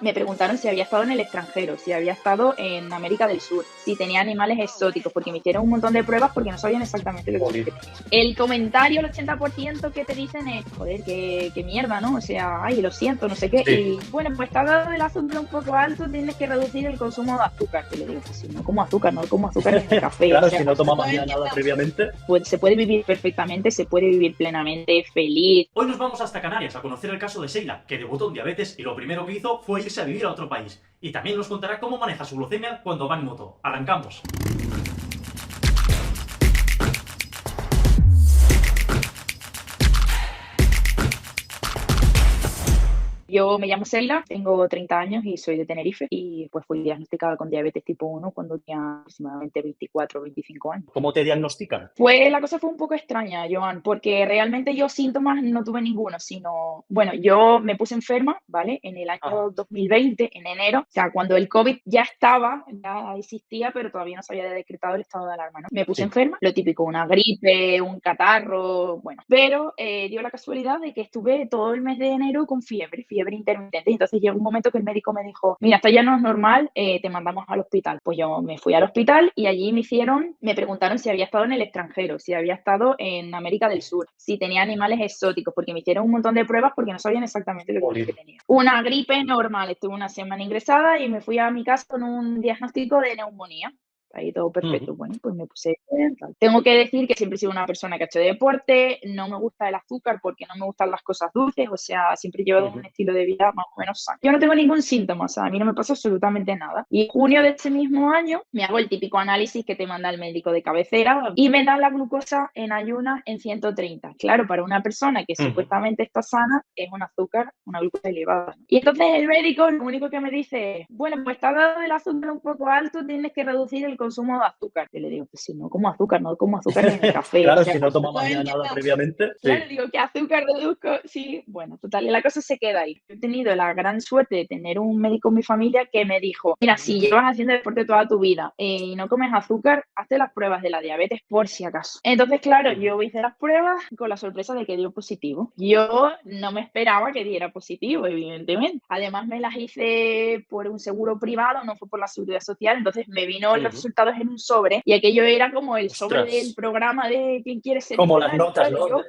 Me preguntaron si había estado en el extranjero, si había estado en América del Sur, si tenía animales exóticos, porque me hicieron un montón de pruebas porque no sabían exactamente lo que Jolín. tenía. El comentario, el 80% que te dicen es, joder, qué mierda, ¿no? O sea, ay, lo siento, no sé qué. Sí. Y bueno, pues está dado el azúcar un poco alto, tienes que reducir el consumo de azúcar. Y le digo, pues si no como azúcar, no como azúcar ni en el café. O Claro, sea, si no tomabas ya nada previamente. pues, se puede vivir perfectamente, se puede vivir plenamente feliz. Hoy nos vamos hasta Canarias a conocer el caso de Sheila, que debutó en diabetes y lo primero que hizo fue irse a vivir a otro país. Y también nos contará cómo maneja su glucemia cuando va en moto. ¡Arrancamos! Yo me llamo Sheila, tengo 30 años y soy de Tenerife y pues fui diagnosticada con diabetes tipo 1 cuando tenía aproximadamente 24 o 25 años. ¿Cómo te diagnostican? La cosa fue un poco extraña, Joan, porque realmente yo síntomas no tuve ninguno, sino, bueno, yo me puse enferma, ¿vale? En el Ah, año 2020, en enero, o sea, cuando el COVID ya estaba, ya existía, pero todavía no se había decretado el estado de alarma, ¿no? Me puse sí. enferma, lo típico, una gripe, un catarro, bueno, pero dio la casualidad de que estuve todo el mes de enero con fiebre intermitente, y entonces llegó un momento que el médico me dijo, mira, esto ya no es normal, te mandamos al hospital. Pues yo me fui al hospital y allí me preguntaron si había estado en el extranjero, si había estado en América del Sur, si tenía animales exóticos, porque me hicieron un montón de pruebas porque no sabían exactamente lo que Jolín. tenía. Una gripe normal, estuve una semana ingresada y me fui a mi casa con un diagnóstico de neumonía. Ahí todo perfecto. Ujú. Bueno, pues me puse bien, tal. Tengo que decir que siempre he sido una persona que ha hecho deporte, no me gusta el azúcar porque no me gustan las cosas dulces, o sea, siempre he llevado un Ujú. estilo de vida más o menos sano. Yo no tengo ningún síntoma, o sea, a mí no me pasa absolutamente nada. Y en junio de ese mismo año me hago el típico análisis que te manda el médico de cabecera y me da la glucosa en ayunas en 130. Claro, para una persona que Ujú. supuestamente está sana, es un azúcar, una glucosa elevada. Y entonces el médico lo único que me dice es, bueno, pues está dado el azúcar un poco alto, tienes que reducir el consumo de azúcar. Y le digo, pues si no como azúcar, no como azúcar ni en el café. O Claro, sea, si no no tomabas ya nada entiendo. previamente. Claro, Sí. digo, ¿qué azúcar reduzco? Sí, bueno, total, y la cosa se queda ahí. He tenido la gran suerte de tener un médico en mi familia que me dijo, mira, si llevas haciendo deporte toda tu vida y no comes azúcar, hazte las pruebas de la diabetes por si acaso. Entonces, claro, Ujú. yo hice las pruebas con la sorpresa de que dio positivo. Yo no me esperaba que diera positivo, evidentemente. Además, me las hice por un seguro privado, no fue por la seguridad social, entonces me vino los Ujú. resultados en un sobre y aquello era como el sobre Ostras. del programa de ¿Quién quiere ser Como las millonario? notas, Claro, ¿no? yo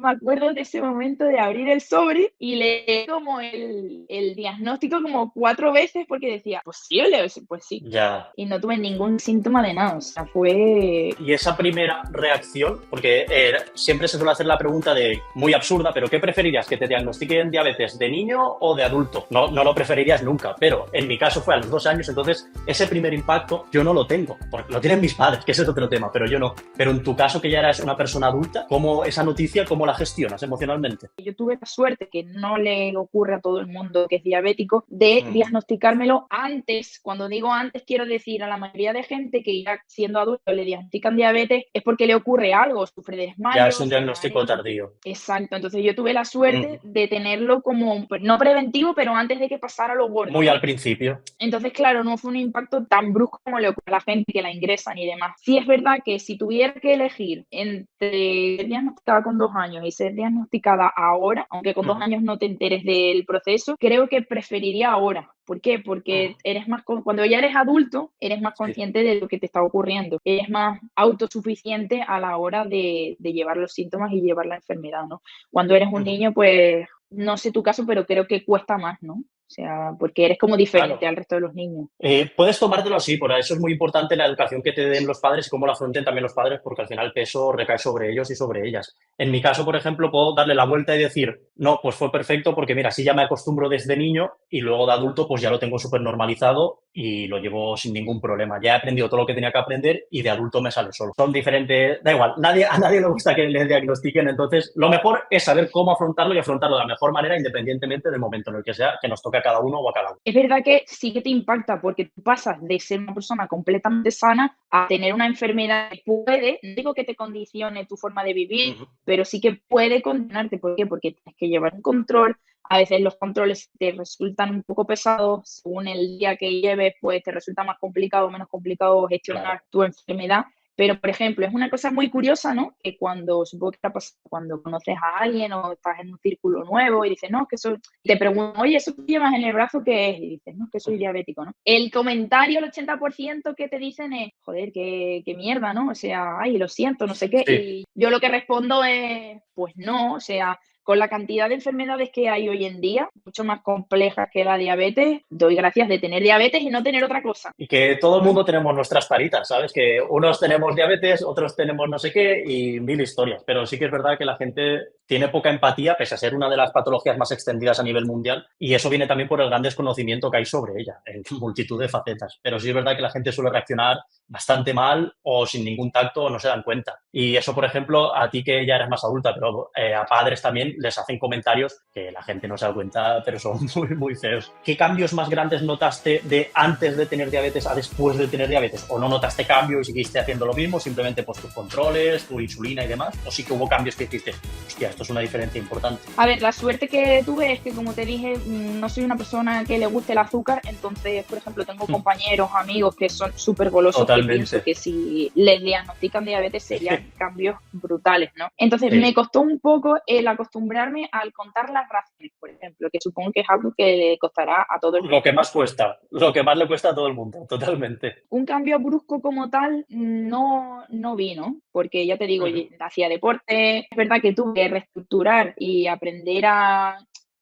me acuerdo de ese momento de abrir el sobre y leer como el diagnóstico como 4 veces porque decía: "¿Posible?". Pues sí. Ya. Y no tuve ningún síntoma de nada, o sea, fue Y esa primera reacción, porque siempre se suele hacer la pregunta de muy absurda, pero ¿qué preferirías? ¿Que te diagnostiquen diabetes de niño o de adulto? No, no lo preferirías nunca, pero en mi caso fue a los 2 años, entonces ese primer impacto yo no lo tengo, porque lo tienen mis padres, que ese es otro tema, pero yo no. Pero en tu caso, que ya eras una persona adulta, ¿cómo esa noticia, cómo la gestionas emocionalmente? yo tuve la suerte, que no le ocurre a todo el mundo que es diabético, de Mm. diagnosticármelo antes. Cuando digo antes, quiero decir a la mayoría de gente que ya siendo adulto le diagnostican diabetes, es porque le ocurre algo, sufre de Ya es un desmayos, diagnóstico mareo. tardío. Exacto, entonces yo tuve la suerte Mm. de tenerlo como, pues, no preventivo, pero antes de que pasara lo gordo, Muy ¿no? al principio. Entonces, claro, no fue un impacto tan brusco como le ocurre a la gente que la ingresan y demás. Sí es verdad que si tuviera que elegir entre ser diagnosticada con 2 años y ser diagnosticada ahora, aunque con 2 Ujú. años no te enteres del proceso, creo que preferiría ahora. ¿Por qué? Porque Ujú. eres más cuando ya eres adulto, eres más Sí. consciente de lo que te está ocurriendo. Eres más autosuficiente a la hora de llevar los síntomas y llevar la enfermedad, ¿no? Cuando eres un Ujú. niño, pues, no sé tu caso, pero creo que cuesta más, ¿no? O sea, porque eres como diferente Claro. al resto de los niños. Puedes tomártelo así, por eso es muy importante la educación que te den los padres y cómo la afronten también los padres, porque al final el peso recae sobre ellos y sobre ellas. En mi caso, por ejemplo, puedo darle la vuelta y decir, no, pues fue perfecto porque mira, sí ya me acostumbro desde niño y luego de adulto pues ya lo tengo súper normalizado y lo llevo sin ningún problema. Ya he aprendido todo lo que tenía que aprender y de adulto me sale solo. Son diferentes, da igual, a nadie le gusta que le diagnostiquen, entonces lo mejor es saber cómo afrontarlo y afrontarlo de la mejor manera independientemente del momento en el que sea, que nos toque a cada uno o a cada uno. Es verdad que sí que te impacta porque tú pasas de ser una persona completamente sana a tener una enfermedad que puede, no digo que te condicione tu forma de vivir, Ujú. pero sí que puede condicionarte. ¿Por qué? Porque tienes que llevar un control. A veces los controles te resultan un poco pesados, según el día que lleves, pues te resulta más complicado o menos complicado Claro. gestionar tu enfermedad. Pero, por ejemplo, es una cosa muy curiosa, ¿no? Que supongo que te ha pasado cuando conoces a alguien o estás en un círculo nuevo y dices, no, que soy, te preguntan, oye, ¿eso que llevas en el brazo qué es? Y dices, no, que soy diabético, ¿no? El comentario, el 80% que te dicen es, joder, qué mierda, ¿no? O sea, ay, lo siento, no sé qué. Sí. Y yo lo que respondo es, pues no, o sea, con la cantidad de enfermedades que hay hoy en día, mucho más complejas que la diabetes, doy gracias de tener diabetes y no tener otra cosa. Y que todo el ¿No? mundo tenemos nuestras paritas, ¿sabes? Que unos tenemos diabetes, otros tenemos no sé qué y mil historias. Pero sí que es verdad que la gente tiene poca empatía, pese a ser una de las patologías más extendidas a nivel mundial. Y eso viene también por el gran desconocimiento que hay sobre ella, en multitud de facetas. Pero sí es verdad que la gente suele reaccionar bastante mal o sin ningún tacto o no se dan cuenta. Y eso, por ejemplo, a ti que ya eres más adulta, pero a padres también les hacen comentarios que la gente no se da cuenta, pero son muy, muy feos. ¿Qué cambios más grandes notaste de antes de tener diabetes a después de tener diabetes? ¿O no notaste cambio y seguiste haciendo lo mismo, simplemente pues tus controles, tu insulina y demás? ¿O sí que hubo cambios que dijiste, hostia, esto es una diferencia importante? A ver, la suerte que tuve es que, como te dije, no soy una persona que le guste el azúcar, entonces, por ejemplo, tengo compañeros, amigos que son súper golosos. Totalmente. Que pienso que si les diagnostican diabetes serían cambios brutales, ¿no? Entonces, Sí. me costó un poco el acostumbrarme al contar las razones, por ejemplo, que supongo que es algo que le costará a todo el mundo. Lo que más cuesta, lo que más le cuesta a todo el mundo, totalmente. Un cambio brusco como tal no vino, porque ya te digo, hacía deporte, es verdad que tuve que reestructurar y aprender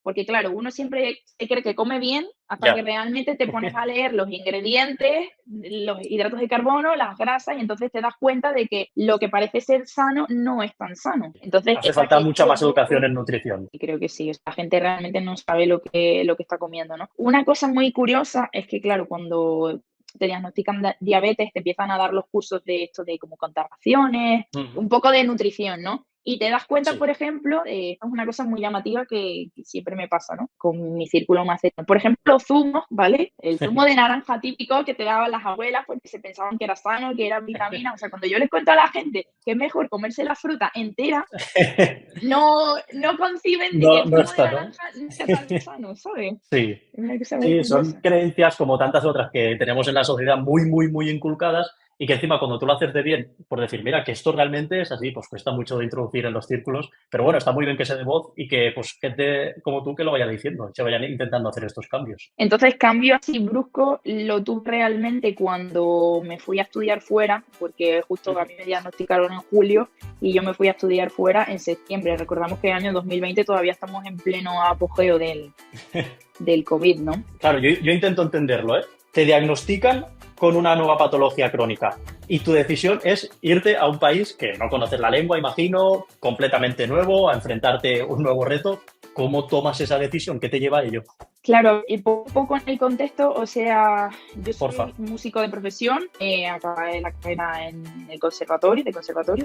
porque claro, uno siempre se cree que come bien hasta que realmente te pones a leer los ingredientes, los hidratos de carbono, las grasas, y entonces te das cuenta de que lo que parece ser sano no es tan sano. Entonces, hace falta mucha más educación en nutrición. Y creo que sí, la gente realmente no sabe lo que está comiendo, ¿no? Una cosa muy curiosa es que, claro, cuando te diagnostican diabetes, te empiezan a dar los cursos de esto de como contar raciones, un poco de nutrición, ¿no? Y te das cuenta, Sí. por ejemplo, esto es una cosa muy llamativa que siempre me pasa, ¿no? Con mi círculo más cercano. Por ejemplo, zumos, ¿vale? El zumo de naranja típico que te daban las abuelas porque se pensaban que era sano, que era vitamina. O sea, cuando yo les cuento a la gente que es mejor comerse la fruta entera, no conciben de que el No zumo de está, ¿no? naranja no sea tan sano, ¿sabes? Sí. Es una cosa muy Sí, son curiosa. creencias como tantas otras que tenemos en la sociedad muy, muy, muy inculcadas y que encima cuando tú lo haces de bien, por decir, mira, que esto realmente es así, pues cuesta mucho de introducir en los círculos, pero bueno, está muy bien que se dé voz y que pues gente como tú que lo vaya diciendo, se vayan intentando hacer estos cambios. Entonces, cambio así brusco lo tuve realmente cuando me fui a estudiar fuera, porque justo a mí me diagnosticaron en julio y yo me fui a estudiar fuera en septiembre. Recordamos que el año 2020 todavía estamos en pleno apogeo del COVID, ¿no? Claro, yo intento entenderlo, ¿eh? Te diagnostican con una nueva patología crónica y tu decisión es irte a un país que no conoces la lengua, imagino, completamente nuevo, a enfrentarte a un nuevo reto. ¿Cómo tomas esa decisión? ¿Qué te lleva a ello? Claro, y poco en el contexto, o sea, yo soy Porfa. músico de profesión, acabé la carrera en el conservatorio,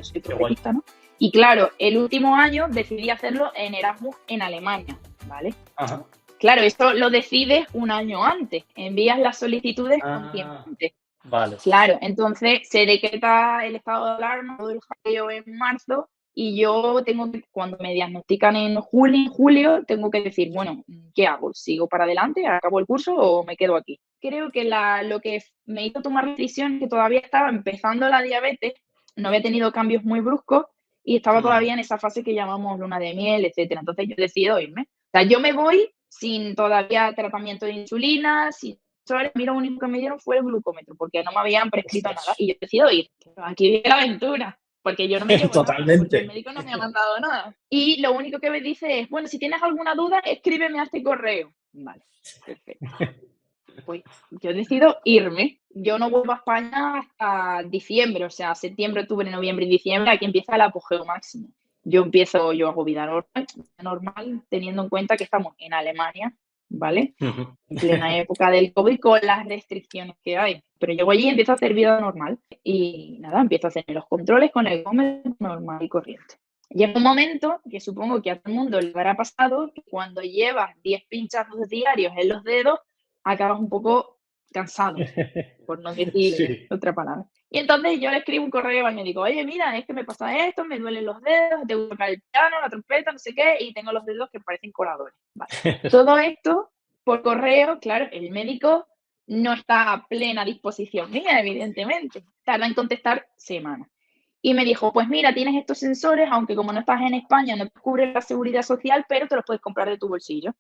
soy trompetista, ¿no? Y claro, el último año decidí hacerlo en Erasmus en Alemania, ¿vale? Ajá. Claro, esto lo decides un año antes, envías las solicitudes con tiempo antes. Vale. Claro, entonces se decreta el estado de alarma, todo el jaleo en marzo, y yo cuando me diagnostican en julio, tengo que decir, bueno, ¿qué hago? ¿Sigo para adelante, acabo el curso o me quedo aquí? Creo que lo que me hizo tomar la decisión es que todavía estaba empezando la diabetes, no había tenido cambios muy bruscos y estaba todavía en esa fase que llamamos luna de miel, etcétera. Entonces yo decido irme. O sea, yo me voy sin todavía tratamiento de insulina, sin a mí lo único que me dieron fue el glucómetro, porque no me habían prescrito nada y yo decido ir. Aquí viene la aventura, porque yo no me llevo nada, porque el médico no me ha mandado nada. Y lo único que me dice es, bueno, si tienes alguna duda, escríbeme a este correo. Vale, perfecto. Pues yo decido irme. Yo no vuelvo a España hasta diciembre, o sea, septiembre, octubre, noviembre y diciembre, aquí empieza el apogeo máximo. Yo hago vida normal, teniendo en cuenta que estamos en Alemania, ¿vale? En plena época del COVID con las restricciones que hay. Pero llego allí y empiezo a hacer vida normal. Y nada, empiezo a hacer los controles con el glucómetro normal y corriente. Llega un momento que supongo que a todo el mundo le habrá pasado que cuando llevas 10 pinchazos diarios en los dedos, acabas un poco cansado, por no decir otra palabra. Y entonces yo le escribo un correo al médico, oye, mira, es que me pasa esto, me duelen los dedos, tengo que tocar el piano, la trompeta, no sé qué, y tengo los dedos que parecen coladores. Vale. Todo esto por correo, claro, el médico no está a plena disposición mía, evidentemente. Tarda en contestar semanas. Y me dijo, pues mira, tienes estos sensores, aunque como no estás en España no te cubre la seguridad social, pero te los puedes comprar de tu bolsillo.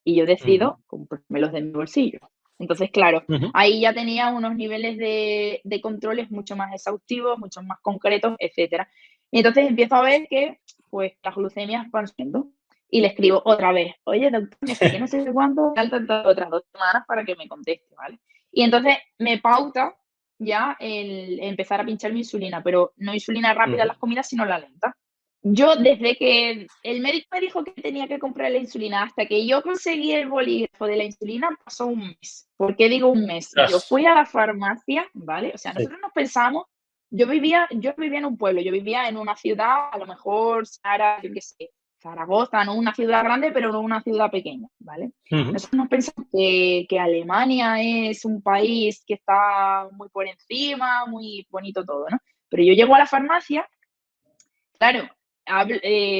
Y yo Ujú, decido comprármelos de mi bolsillo. Entonces, claro, ujú. ahí ya tenía unos niveles de controles mucho más exhaustivos, mucho más concretos, etcétera. Y entonces empiezo a ver que, pues, las glucemias van subiendo. Y le escribo otra vez, oye, doctor, no sé qué, no sé cuándo, faltan otras 2 semanas para que me conteste, ¿vale? Y entonces me pauta ya el empezar a pinchar mi insulina, pero no insulina rápida en Ujú. las comidas, sino la lenta. Yo desde que el médico me dijo que tenía que comprar la insulina hasta que yo conseguí el bolígrafo de la insulina, pasó un mes. ¿Por qué digo un mes? Yo Ostras, fui a la farmacia, ¿vale? O sea, sí. nosotros nos pensamos, yo vivía en un pueblo, yo vivía en una ciudad, a lo mejor, Sara, yo qué sé, Zaragoza, no una ciudad grande, pero no una ciudad pequeña, ¿vale? Ujú. Nosotros nos pensamos que Alemania es un país que está muy por encima, muy bonito todo, ¿no? Pero yo llego a la farmacia. Claro,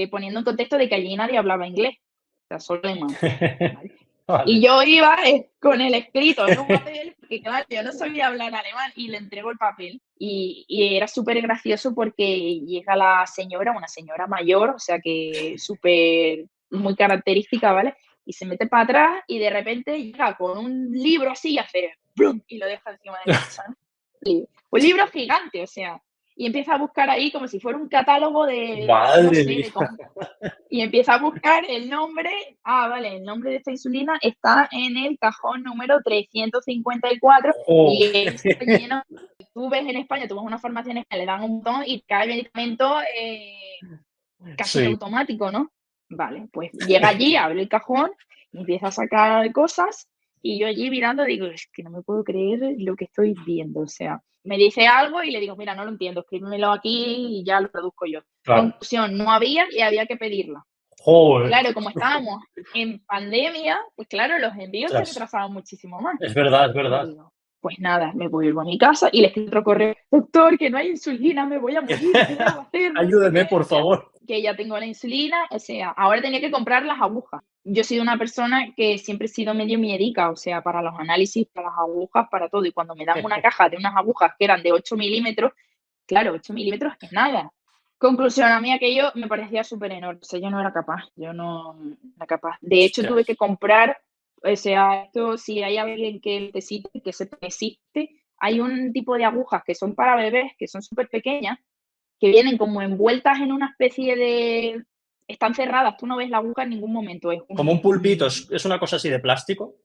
poniendo en contexto de que allí nadie hablaba inglés, o sea, solo alemán, ¿vale? Y Vale. yo iba, con el escrito en un papel, porque claro, yo no sabía hablar alemán y le entrego el papel. Y era súper gracioso porque llega la señora, una señora mayor, o sea que súper, muy característica, ¿vale? Y se mete para atrás y de repente llega con un libro así y hace ¡brum! Y lo deja encima de la mesa, ¿no? Y un libro gigante, o sea, y empieza a buscar ahí como si fuera un catálogo de, no Madre sé, mía. de y empieza a buscar el nombre. Ah, vale, el nombre de esta insulina está en el cajón número 354 Jo. y está lleno. Tú ves en España, tú vas a una farmacia en España, le dan un botón y cae el medicamento casi en Sí. automático, ¿no? Vale, pues llega allí, abre el cajón, empieza a sacar cosas y yo allí mirando digo, es que no me puedo creer lo que estoy viendo. O sea, me dice algo y le digo, mira, no lo entiendo, escríbemelo aquí y ya lo traduzco yo. Claro. Conclusión, no había y había que pedirla. Joder. Claro, como estábamos en pandemia, pues claro, los envíos se Ostras. retrasaban muchísimo más. Es verdad, es Y verdad. digo, pues nada, me vuelvo a mi casa y le escribo otro correo, doctor, que no hay insulina, me voy a morir, ¿qué debo hacer? No sé Ayúdeme, qué. por O sea, favor. que ya tengo la insulina, o sea, ahora tenía que comprar las agujas. Yo he sido una persona que siempre he sido medio miedica, o sea, para los análisis, para las agujas, para todo. Y cuando me dan una caja de unas agujas que eran de 8 milímetros, claro, 8 milímetros es nada. Conclusión, a mí aquello me parecía súper enorme, o sea, yo no era capaz, yo no era capaz. De hecho, tuve Ostras. que comprar, o sea, esto, si hay alguien que necesite, que sepa que existe, hay un tipo de agujas que son para bebés, que son súper pequeñas, que vienen como envueltas en una especie de... Están cerradas, tú no ves la aguja en ningún momento, es Como un pulpito, es una cosa así de plástico.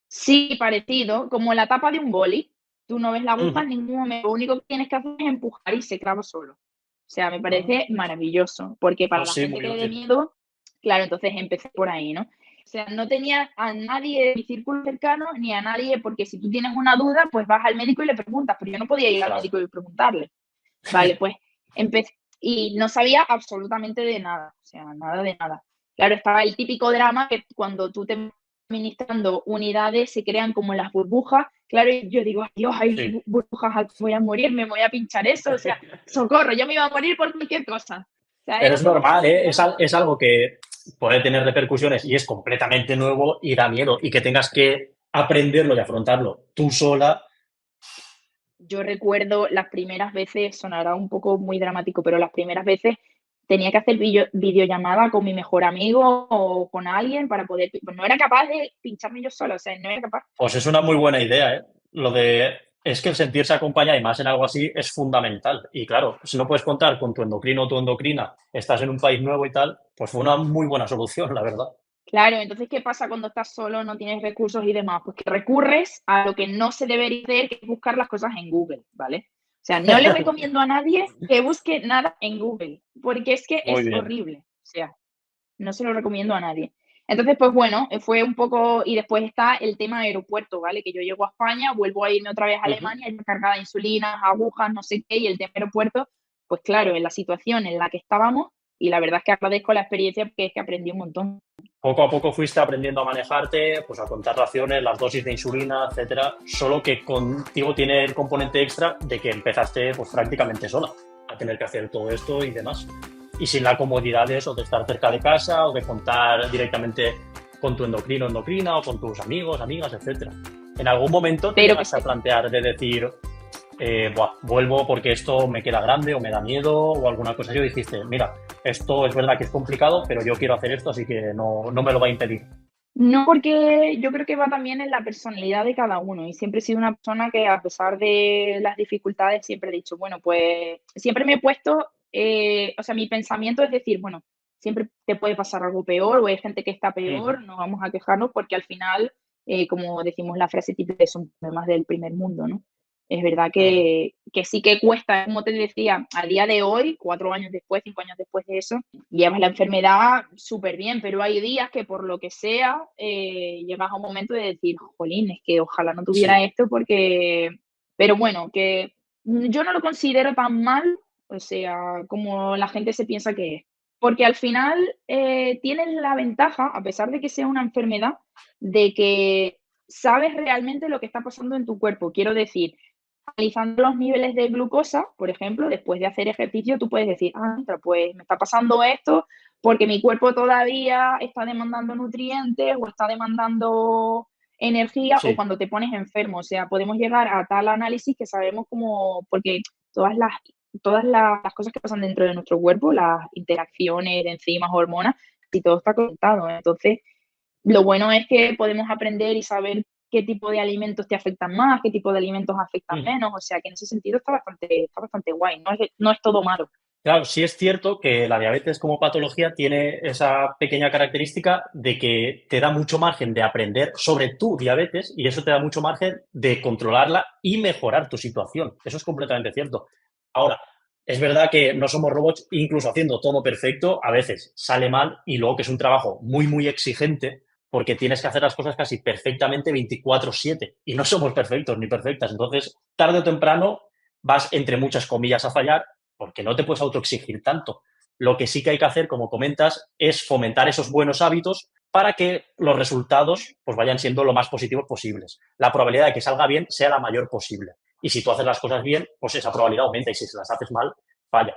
sí, parecido, como la tapa de un boli. Tú no ves la aguja Ujú. en ningún momento, lo único que tienes que hacer es empujar y se clava solo. O sea, me Ah, parece maravilloso, porque para pues la sí, gente muy que le dé útil. miedo, claro, entonces empecé por ahí, ¿no? O sea, no tenía a nadie de mi círculo cercano ni a nadie, porque si tú tienes una duda, pues vas al médico y le preguntas, pero yo no podía ir al Claro. médico y preguntarle. Vale, pues empecé y no sabía absolutamente de nada, o sea, nada de nada. Claro, estaba el típico drama que cuando tú te vas administrando unidades se crean como las burbujas. Claro, y yo digo, ay Dios, hay Sí. burbujas, voy a morir, me voy a pinchar eso, o sea, socorro, yo me iba a morir por cualquier cosa. O sea, Pero era es todo normal, súper ¿eh? drama. Es algo que puede tener repercusiones y es completamente nuevo y da miedo. Y que tengas que aprenderlo y afrontarlo tú sola. Yo recuerdo las primeras veces, sonará un poco muy dramático, pero las primeras veces tenía que hacer videollamada con mi mejor amigo o con alguien para poder, pues no era capaz de pincharme yo sola, o sea, no era capaz. Pues es una muy buena idea, ¿eh? Lo de es que el sentirse acompañada y más en algo así es fundamental. Y claro, si no puedes contar con tu endocrino o tu endocrina, estás en un país nuevo y tal, pues fue una muy buena solución, la verdad. Claro, entonces, ¿qué pasa cuando estás solo, no tienes recursos y demás? Pues que recurres a lo que no se debería hacer, que es buscar las cosas en Google, ¿vale? O sea, no le recomiendo a nadie que busque nada en Google, porque es que Muy es bien. horrible. O sea, no se lo recomiendo a nadie. Entonces, pues bueno, fue un poco, y después está el tema aeropuerto, ¿vale? Que yo llego a España, vuelvo a irme otra vez a Ujú. Alemania, ya cargada de insulinas, agujas, no sé qué, y el tema aeropuerto, pues claro, en la situación en la que estábamos, y la verdad es que agradezco la experiencia porque es que aprendí un montón. Poco a poco fuiste aprendiendo a manejarte, pues a contar raciones, las dosis de insulina, etcétera. Solo que contigo tiene el componente extra de que empezaste pues prácticamente sola a tener que hacer todo esto y demás. Y sin la comodidad de eso, de estar cerca de casa o de contar directamente con tu endocrino, endocrina o con tus amigos, amigas, etcétera. En algún momento te Pero que llegaste a se, plantear de decir, vuelvo porque esto me queda grande o me da miedo o alguna cosa. Yo dijiste, mira, esto es verdad que es complicado, pero yo quiero hacer esto, así que no me lo va a impedir. No, porque yo creo que va también en la personalidad de cada uno y siempre he sido una persona que a pesar de las dificultades siempre he dicho, bueno, pues siempre me he puesto, o sea, mi pensamiento es decir, bueno, siempre te puede pasar algo peor o hay gente que está Ujú. peor, no vamos a quejarnos porque al final, como decimos la frase típica, son problemas del primer mundo, ¿no? Es verdad Ujú. que sí que cuesta, como te decía, a día de hoy, 4 años después, 5 años después de eso, llevas la enfermedad súper bien, pero hay días que por lo que sea, llegas a un momento de decir, jolín, es que ojalá no tuviera Sí. esto porque, pero bueno, que yo no lo considero tan mal, o sea, como la gente se piensa que es. Porque al final tienes la ventaja, a pesar de que sea una enfermedad, de que sabes realmente lo que está pasando en tu cuerpo. Quiero decir, analizando los niveles de glucosa, por ejemplo, después de hacer ejercicio, tú puedes decir, ah, ostras, pues me está pasando esto porque mi cuerpo todavía está demandando nutrientes o está demandando energía o Sí. cuando te pones enfermo. O sea, podemos llegar a tal análisis que sabemos cómo, porque todas las cosas que pasan dentro de nuestro cuerpo, las interacciones de enzimas, hormonas, y todo está conectado. Entonces, lo bueno es que podemos aprender y saber qué tipo de alimentos te afectan más, qué tipo de alimentos afectan Ujú. menos, o sea que en ese sentido está bastante guay, no es todo malo. Claro, sí es cierto que la diabetes como patología tiene esa pequeña característica de que te da mucho margen de aprender sobre tu diabetes y eso te da mucho margen de controlarla y mejorar tu situación. Eso es completamente cierto. Ahora, es verdad que no somos robots, incluso haciendo todo perfecto, a veces sale mal y luego que es un trabajo muy, muy exigente porque tienes que hacer las cosas casi perfectamente 24/7 y no somos perfectos ni perfectas. Entonces, tarde o temprano vas, entre muchas comillas, a fallar porque no te puedes autoexigir tanto. Lo que sí que hay que hacer, como comentas, es fomentar esos buenos hábitos para que los resultados pues, vayan siendo lo más positivos posibles. La probabilidad de que salga bien sea la mayor posible. Y si tú haces las cosas bien, pues esa probabilidad aumenta y si se las haces mal, falla.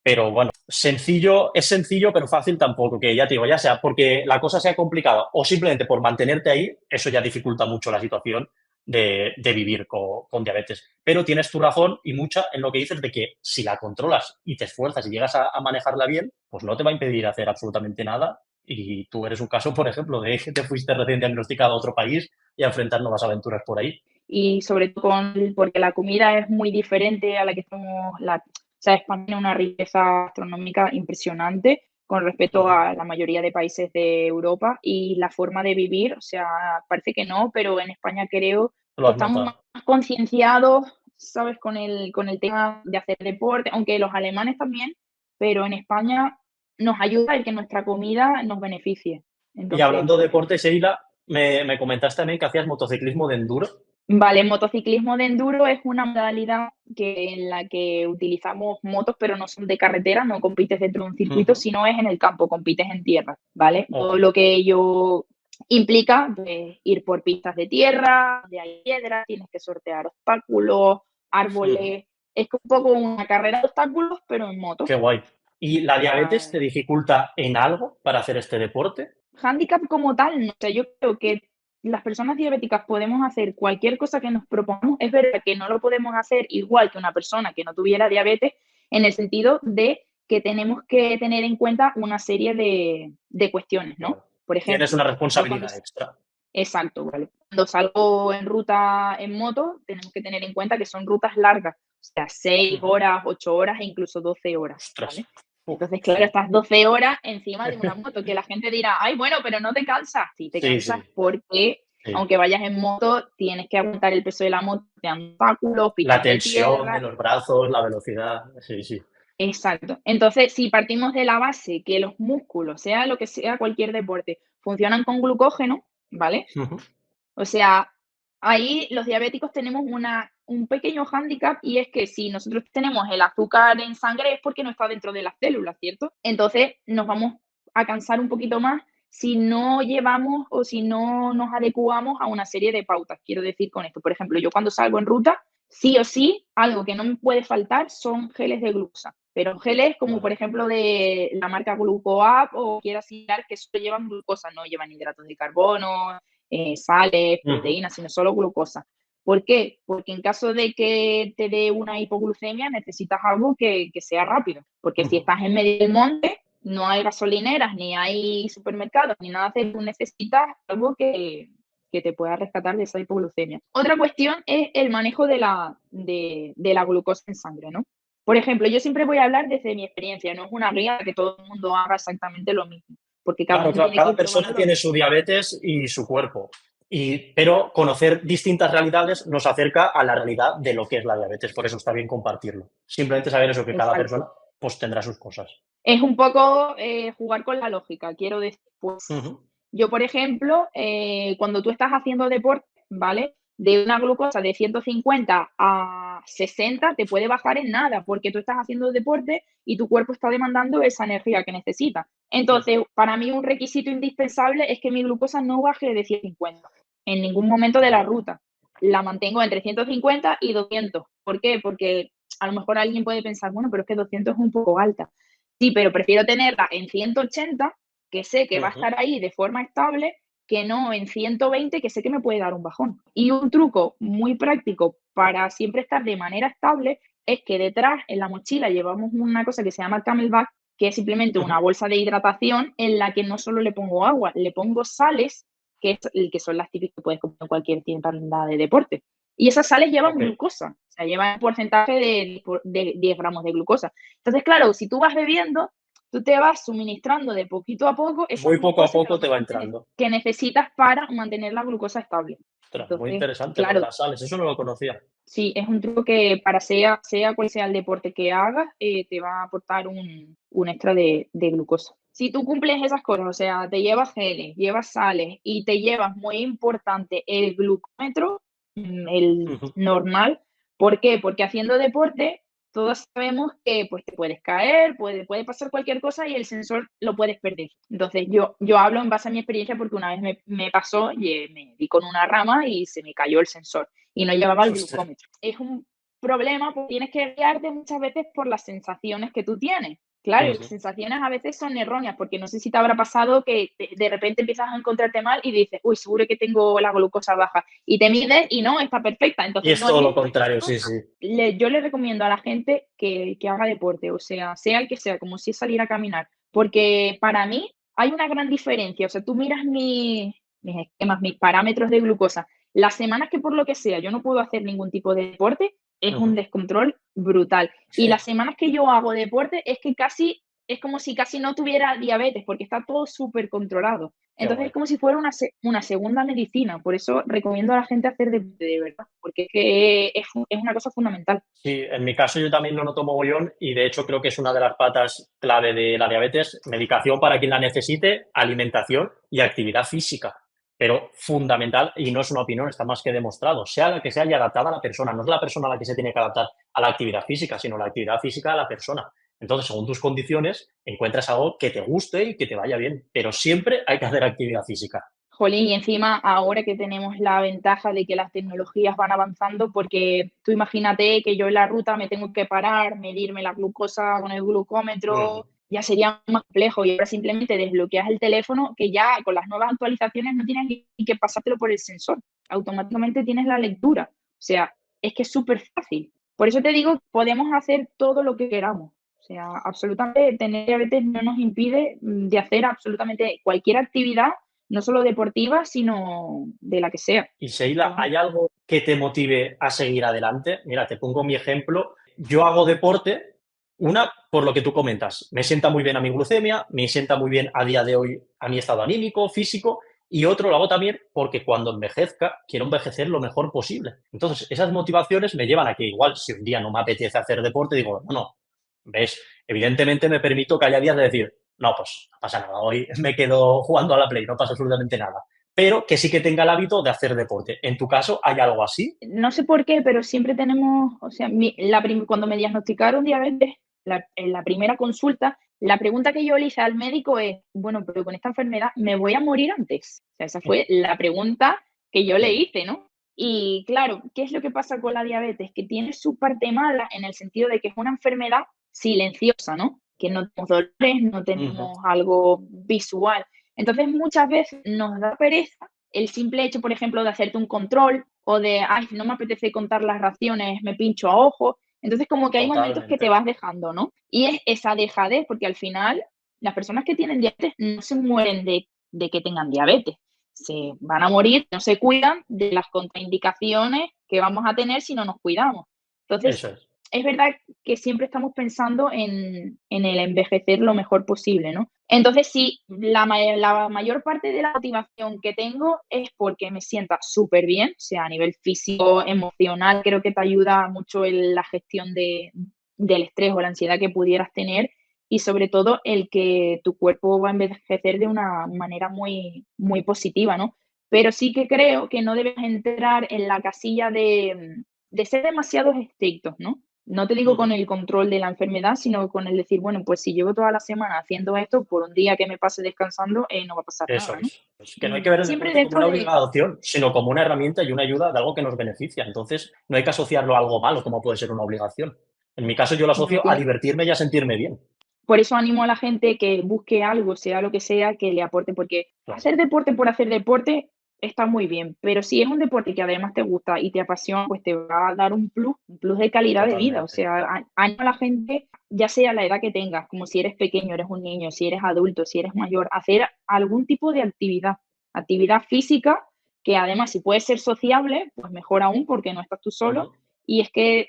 Pero bueno, sencillo, es sencillo, pero fácil tampoco, que ya te digo, ya sea porque la cosa sea complicada o simplemente por mantenerte ahí, eso ya dificulta mucho la situación de vivir con diabetes. Pero tienes tu razón y mucha en lo que dices de que si la controlas y te esfuerzas y llegas a manejarla bien, pues no te va a impedir hacer absolutamente nada. Y tú eres un caso, por ejemplo, de que te fuiste recién diagnosticado a otro país y a enfrentar nuevas aventuras por ahí. Y sobre todo porque la comida es muy diferente a la que estamos, o sea, España tiene una riqueza gastronómica impresionante con respecto Ujú. a la mayoría de países de Europa y la forma de vivir, o sea, parece que no, pero en España creo Lo que has estamos notado. más concienciados, ¿sabes? Con el tema de hacer deporte, aunque los alemanes también, pero en España nos ayuda el que nuestra comida nos beneficie. Y Entonces, hablando de pues deporte, Sheila, me comentaste también que hacías motociclismo de enduro. vale, motociclismo de enduro es una modalidad en la que utilizamos motos, pero no son de carretera, no compites dentro de un circuito, Ujú. sino es en el campo, compites en tierra, ¿vale? Todo Ok. lo que ello implica, pues, ir por pistas de tierra, donde hay piedras, tienes que sortear obstáculos, Ujú. árboles. Es un poco una carrera de obstáculos, pero en moto. Qué guay. ¿Y la O diabetes te sea, dificulta en algo para hacer este deporte? hándicap como tal, no. O sea, yo creo que las personas diabéticas podemos hacer cualquier cosa que nos propongamos. Es verdad que no lo podemos hacer igual que una persona que no tuviera diabetes, en el sentido de que tenemos que tener en cuenta una serie de cuestiones, ¿no? Claro. Por Tienes una ejemplo, yo cuando responsabilidad extra. exacto, ¿vale? Cuando salgo en ruta en moto, tenemos que tener en cuenta que son rutas largas, o sea, 6 Ujú. horas, 8 horas e incluso 12 horas, Ostras. ¿vale? Uf, Entonces, claro, sí. estás 12 horas encima de una moto, que la gente dirá, ay, bueno, pero no te cansas. Sí, te Sí, cansas sí, porque, sí. aunque vayas en moto, tienes que aguantar el peso de la moto, de obstáculos, La pistas de tensión de tierra. los brazos, la velocidad. Sí, sí. Exacto. Entonces, si partimos de la base que los músculos, sea lo que sea cualquier deporte, funcionan con glucógeno, ¿vale? Ujú. O sea, ahí los diabéticos tenemos un pequeño hándicap y es que si nosotros tenemos el azúcar en sangre es porque no está dentro de las células, ¿cierto? Entonces nos vamos a cansar un poquito más si no llevamos o si no nos adecuamos a una serie de pautas. Quiero decir con esto, por ejemplo, yo cuando salgo en ruta, sí o sí, algo que no me puede faltar son geles de glucosa. Pero geles como por Vale. ejemplo de la marca GlucoApp o quiera similar que solo llevan glucosa, no llevan hidratos de carbono, sales, Ujú. proteínas, sino solo glucosa. ¿Por qué? Porque en caso de que te dé una hipoglucemia necesitas algo que sea rápido, porque si estás en medio del monte, no hay gasolineras, ni hay supermercados, ni nada, tú necesitas algo que te pueda rescatar de esa hipoglucemia. Otra cuestión es el manejo de la glucosa en sangre, ¿no? Por ejemplo, yo siempre voy a hablar desde mi experiencia, no es una guía que todo el mundo haga exactamente lo mismo, porque cada Claro, uno tiene que cada ir persona probando. tiene su diabetes y su cuerpo. Pero conocer distintas realidades nos acerca a la realidad de lo que es la diabetes. Por eso está bien compartirlo. Simplemente saber eso, que cada Exacto. persona pues tendrá sus cosas. Es un poco jugar con la lógica, quiero decir, pues Ujú. yo, por ejemplo, cuando tú estás haciendo deporte, ¿vale? De una glucosa de 150 a 60 te puede bajar en nada, porque tú estás haciendo deporte y tu cuerpo está demandando esa energía que necesita. Entonces, para mí un requisito indispensable es que mi glucosa no baje de 150 en ningún momento de la Vale. ruta. La mantengo entre 150 y 200. ¿Por qué? Porque a lo mejor alguien puede pensar, bueno, pero es que 200 es un poco alta. Sí, pero prefiero tenerla en 180, que sé que va a Ujú. estar ahí de forma estable, que no en 120, que sé que me puede dar un bajón. Y un truco muy práctico para siempre estar de manera estable es que detrás en la mochila llevamos una cosa que se llama Camelback, que es simplemente una Ujú. bolsa de hidratación en la que no solo le pongo agua, le pongo sales, que son las típicas que puedes comprar en cualquier tienda de deporte. Y esas sales llevan Ok. glucosa, o sea, llevan un porcentaje de 10 gramos de glucosa. Entonces, claro, si tú vas bebiendo, tú te vas suministrando de poquito a poco esa Muy poco a glucosa poco te va entrando. que necesitas para mantener la glucosa estable. Ostras, muy Entonces, interesante lo de claro, las sales. Eso no lo conocía. sí, es un truco que para sea cual sea el deporte que hagas, te va a aportar un extra de glucosa. Si tú cumples esas cosas, o sea, te llevas geles, llevas sales y te llevas, muy importante, el glucómetro, el Ujú. normal. ¿Por qué? Porque haciendo deporte, todos sabemos que pues, te puedes caer, puede pasar cualquier cosa y el sensor lo puedes perder. Entonces, yo hablo en base a mi experiencia porque una vez me pasó y me di con una rama y se me cayó el sensor y no llevaba el Ostras. glucómetro. Es un problema porque tienes que guiarte muchas veces por las sensaciones que tú tienes. Claro, y las Ujú. sensaciones a veces son erróneas, porque no sé si te habrá pasado que de repente empiezas a encontrarte mal y dices, uy, seguro que tengo la glucosa baja. Y te mides y no, está perfecta. Y Entonces es no es todo lo eso, es contrario, otra sí, cosa. sí. Yo le recomiendo a la gente que haga deporte, o sea el que sea, como si es salir a caminar, porque para mí hay una gran diferencia. O sea, tú miras mis esquemas, mis parámetros de glucosa. Las semanas que por lo que sea yo no puedo hacer ningún tipo de deporte, es un Ujú. descontrol brutal. Y las semanas que yo hago deporte es como si casi no tuviera diabetes, porque está todo súper controlado. Qué Entonces guay. es como si fuera una segunda medicina. Por eso recomiendo a la gente hacer deporte de verdad, porque es que es una cosa fundamental. Sí, en mi caso yo también lo noto mogollón y de hecho creo que es una de las patas clave de la diabetes, medicación para quien la necesite, alimentación y actividad física. Pero fundamental, y no es una opinión, está más que demostrado, sea la que sea y adaptada a la persona. No es la persona a la que se tiene que adaptar a la actividad física, sino la actividad física a la persona. Entonces, según tus condiciones, encuentras algo que te guste y que te vaya bien, pero siempre hay que hacer actividad física. Jolín, y encima ahora que tenemos la ventaja de que las tecnologías van avanzando, porque tú imagínate que yo en la ruta me tengo que parar, medirme la glucosa con el Ujú. glucómetro, ya sería más complejo. Y ahora simplemente desbloqueas el teléfono, que ya con las nuevas actualizaciones no tienes ni que pasártelo por el sensor, automáticamente tienes la lectura. O sea, es que es súper fácil. Por eso te digo, podemos hacer todo lo que queramos. O sea, absolutamente tener diabetes no nos impide de hacer absolutamente cualquier actividad, no solo deportiva, sino de la que sea. Y Sheila, Vamos. ¿hay algo que te motive a seguir adelante? Mira, te pongo mi ejemplo. Yo hago deporte, una, por lo que tú comentas, me sienta muy bien a mi glucemia, me sienta muy bien a día de hoy a mi estado anímico, físico, y otro lo hago también porque cuando envejezca quiero envejecer lo mejor posible. Entonces, esas motivaciones me llevan a que igual si un día no me apetece hacer deporte, digo, no, ves, evidentemente me permito que haya días de decir, no, pues no pasa nada, hoy me quedo jugando a la Play, no pasa absolutamente nada, pero que sí que tenga el hábito de hacer deporte. ¿En tu caso hay algo así? No sé por qué, pero siempre tenemos, o sea, cuando me diagnosticaron diabetes, en la primera consulta, la pregunta que yo le hice al médico es, bueno, pero con esta enfermedad, ¿me voy a morir antes? O sea, esa fue la pregunta que yo le hice, ¿no? Y claro, ¿qué es lo que pasa con la diabetes? Que tiene su parte mala en el sentido de que es una enfermedad silenciosa, ¿no? Que no tenemos dolores, no Ujú. tenemos algo visual. Entonces, muchas veces nos da pereza el simple hecho, por ejemplo, de hacerte un control o de, ay, no me apetece contar las raciones, me pincho a ojo. Entonces, como que hay momentos que te Totalmente. vas dejando, ¿no? Y es esa dejadez, porque al final las personas que tienen diabetes no se mueren de que tengan diabetes, se van a morir, no se cuidan de las contraindicaciones que vamos a tener si no nos cuidamos. Entonces, Eso es. es verdad que siempre estamos pensando en el envejecer lo mejor posible, ¿no? Entonces, sí, la mayor parte de la motivación que tengo es porque me sienta súper bien, o sea, a nivel físico, emocional, creo que te ayuda mucho en la gestión del estrés o la ansiedad que pudieras tener y sobre todo el que tu cuerpo va a envejecer de una manera muy, muy positiva, ¿no? Pero sí que creo que no debes entrar en la casilla de ser demasiado estrictos, ¿no? No te digo con Ujú. el control de la enfermedad, sino con el decir, bueno, pues si llevo toda la semana haciendo esto, por un día que me pase descansando, no va a pasar Eso nada, ¿no? es. Es que no hay que ver el Siempre deporte como dentro una de obligación, sino como una herramienta y una ayuda de algo que nos beneficia. Entonces, no hay que asociarlo a algo malo, como puede ser una obligación. En mi caso, yo lo no asocio a tiene divertirme y a sentirme bien. por eso animo a la gente que busque algo, sea lo que sea, que le aporte, porque Claro, hacer deporte por hacer deporte está muy bien, pero si es un deporte que además te gusta y te apasiona, pues te va a dar un plus de calidad de vida. O totalmente. sea, animo a la gente, ya sea la edad que tengas, como si eres pequeño, eres un niño, si eres adulto, si eres mayor, hacer algún tipo de actividad física, que además si puede ser sociable, pues mejor aún porque no estás tú solo. Ujú. Y es que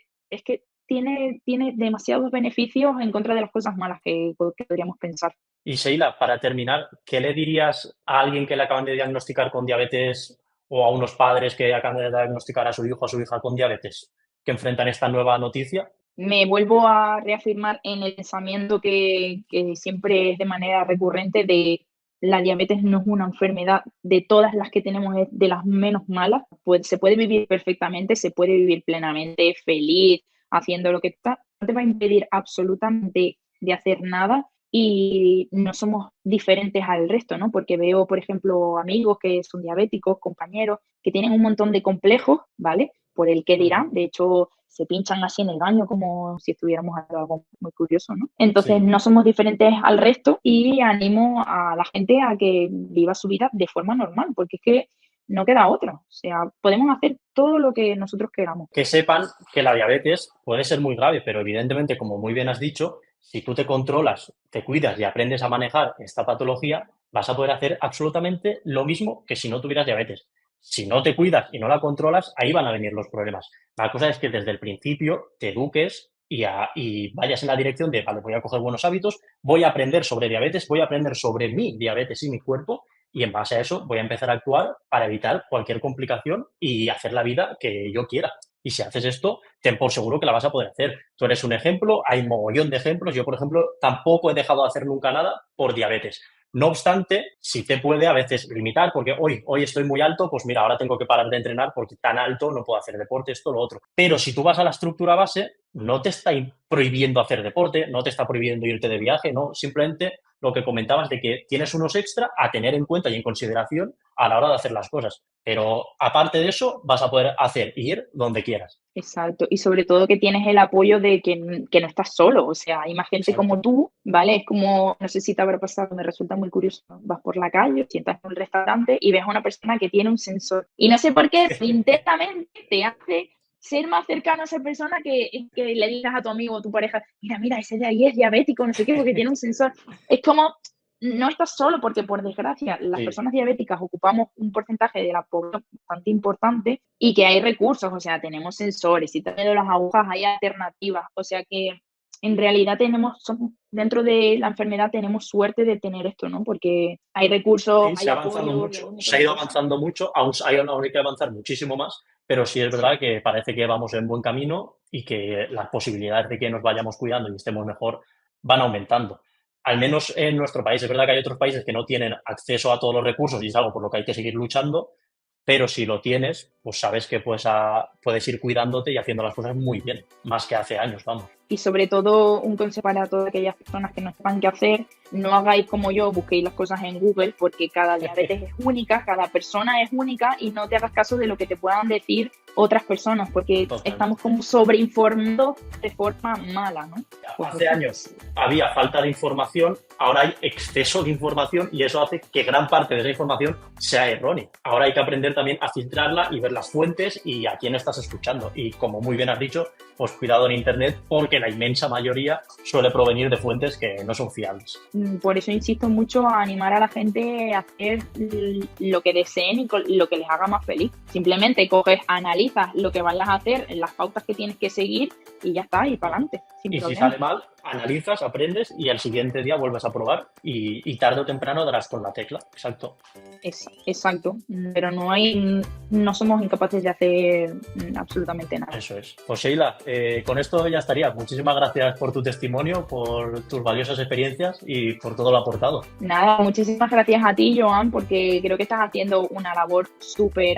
tiene demasiados beneficios en contra de las cosas malas que podríamos pensar. Y Sheila, para terminar, ¿qué le dirías a alguien que le acaban de diagnosticar con diabetes o a unos padres que acaban de diagnosticar a su hijo o a su hija con diabetes, que enfrentan esta nueva noticia? Me vuelvo a reafirmar en el pensamiento que siempre es de manera recurrente de la diabetes no es una enfermedad, de todas las que tenemos es de las menos malas, pues se puede vivir perfectamente, se puede vivir plenamente, feliz, haciendo lo que está, no te va a impedir absolutamente de hacer nada y no somos diferentes al resto, ¿no? Porque veo, por ejemplo, amigos que son diabéticos, compañeros, que tienen un montón de complejos, ¿vale? Por el que dirán, Ujú. de hecho, se pinchan así en el baño como si estuviéramos haciendo algo muy curioso, ¿no? Entonces, Sí. no somos diferentes al resto y animo a la gente a que viva su vida de forma normal, porque es que no queda otra. O sea, podemos hacer todo lo que nosotros queramos. Que sepan que la diabetes puede ser muy grave, pero evidentemente, como muy bien has dicho, si tú te controlas, te cuidas y aprendes a manejar esta patología, vas a poder hacer absolutamente lo mismo que si no tuvieras diabetes. Si no te cuidas y no la controlas, ahí van a venir los problemas. La cosa es que desde el principio te eduques y vayas en la dirección de, vale, voy a coger buenos hábitos, voy a aprender sobre diabetes, voy a aprender sobre mi diabetes y mi cuerpo y en base a eso voy a empezar a actuar para evitar cualquier complicación y hacer la vida que yo quiera. Y si haces esto, ten por seguro que la vas a poder hacer. Tú eres un ejemplo, hay mogollón de ejemplos. Yo, por ejemplo, tampoco he dejado de hacer nunca nada por diabetes. No obstante, sí te puede a veces limitar, porque hoy estoy muy alto, pues mira, ahora tengo que parar de entrenar porque tan alto no puedo hacer deporte, esto, lo otro. Pero si tú vas a la estructura base, no te está prohibiendo hacer deporte, no te está prohibiendo irte de viaje, no, simplemente lo que comentabas de que tienes unos extra a tener en cuenta y en consideración a la hora de hacer las cosas. Pero aparte de eso, vas a poder hacer y ir donde quieras. Exacto, y sobre todo que tienes el apoyo de que no estás solo, o sea, hay más gente como Exacto. tú, ¿vale? Es como, no sé si te habrá pasado, me resulta muy curioso, ¿no? Vas por la calle, sientas en un restaurante y ves a una persona que tiene un sensor y no sé por qué, internamente te hace ser más cercano a esa persona que le digas a tu amigo o tu pareja, mira, ese de ahí es diabético, no sé qué, porque tiene un sensor. Es como, no estás solo porque, por desgracia, las Sí, personas diabéticas ocupamos un porcentaje de la población bastante importante y que hay recursos, o sea, tenemos sensores, si tenemos las agujas hay alternativas, o sea que en realidad dentro de la enfermedad tenemos suerte de tener esto, ¿no? Porque hay recursos, sí, hay se ha avanzado apoyo y hay mucho, un se montón ha de ido cosas. avanzando mucho, aún hay que avanzar muchísimo más, pero sí es Sí. verdad que parece que vamos en buen camino y que las posibilidades de que nos vayamos cuidando y estemos mejor van aumentando. Al menos en nuestro país. Es verdad que hay otros países que no tienen acceso a todos los recursos y es algo por lo que hay que seguir luchando, pero si lo tienes, pues sabes que puedes ir cuidándote y haciendo las cosas muy bien, más que hace años, vamos. Y sobre todo, un consejo para todas aquellas personas que no sepan qué hacer, no hagáis como yo, busquéis las cosas en Google, porque cada diabetes es única, cada persona es única y no te hagas caso de lo que te puedan decir otras personas, porque Total. estamos como sobreinformados de forma mala, ¿no? Pues Hace eso. años había falta de información, ahora hay exceso de información y eso hace que gran parte de esa información sea errónea. Ahora hay que aprender también a filtrarla y ver las fuentes y a quién estás escuchando. Y como muy bien has dicho, pues cuidado en Internet porque la inmensa mayoría suele provenir de fuentes que no son fiables. Por eso insisto mucho a animar a la gente a hacer lo que deseen y lo que les haga más feliz. Simplemente coges, analizas lo que vayas a hacer, las pautas que tienes que seguir y ya está, y para adelante, sin Y si problema. sale mal, analizas, aprendes y al siguiente día vuelves a probar y tarde o temprano darás con la tecla. Exacto. Exacto, pero no somos incapaces de hacer absolutamente nada. Eso es. Pues Sheila, con esto ya estaría. Muchísimas gracias por tu testimonio, por tus valiosas experiencias y por todo lo aportado. Nada, muchísimas gracias a ti, Joan, porque creo que estás haciendo una labor súper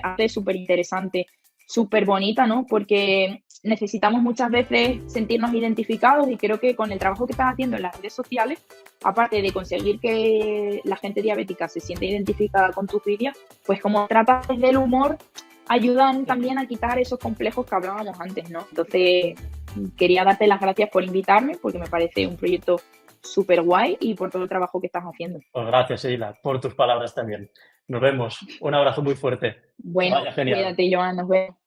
interesante, súper bonita, ¿no? Porque necesitamos muchas veces sentirnos identificados y creo que con el trabajo que estás haciendo en las redes sociales, aparte de conseguir que la gente diabética se sienta identificada con tus vídeos, pues como tratas desde el humor, ayudan también a quitar esos complejos que hablábamos antes, ¿no? Entonces, quería darte las gracias por invitarme, porque me parece un proyecto súper guay y por todo el trabajo que estás haciendo. Pues gracias, Sheila, por tus palabras también. Nos vemos. Un abrazo muy fuerte. Que Bueno, vaya genial. cuídate, Joan, nos vemos.